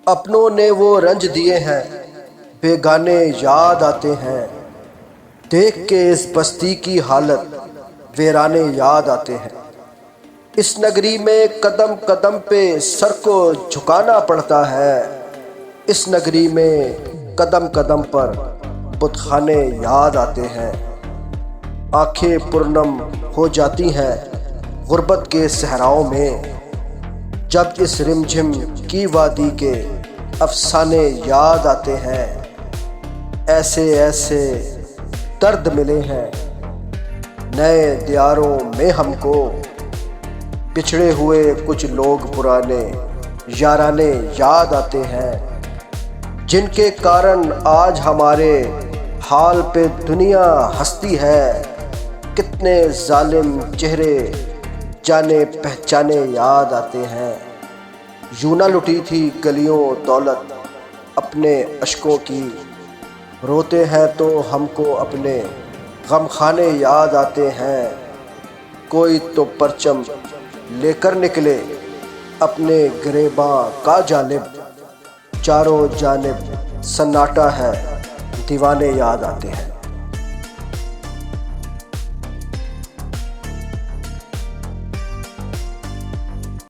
اپنوں نے وہ رنج دیے ہیں، بیگانے یاد آتے ہیں، دیکھ کے اس بستی کی حالت ویرانے یاد آتے ہیں۔ اس نگری میں قدم قدم پہ سر کو جھکانا پڑتا ہے، اس نگری میں قدم قدم پر بت خانے یاد آتے ہیں۔ آنکھیں پرنم ہو جاتی ہیں غربت کے صحراؤں میں، جب اس رمجھم کی وادی کے افسانے یاد آتے ہیں۔ ایسے ایسے درد ملے ہیں نئے دیاروں میں ہم کو، بچھڑے ہوئے کچھ لوگ پرانے یارانے یاد آتے ہیں، جن کے کارن آج ہمارے حال پہ دنیا ہنستی ہے۔ کتنے ظالم چہرے جانے پہچانے یاد آتے ہیں۔ یوں نہ لٹی تھی گلیوں دولت اپنے اشکوں کی، روتے ہیں تو ہم کو اپنے غم خانے یاد آتے ہیں۔ کوئی تو پرچم لے کر نکلے اپنے گریباں کا جانب، چاروں جانب سناٹا ہے دیوانے یاد آتے ہیں۔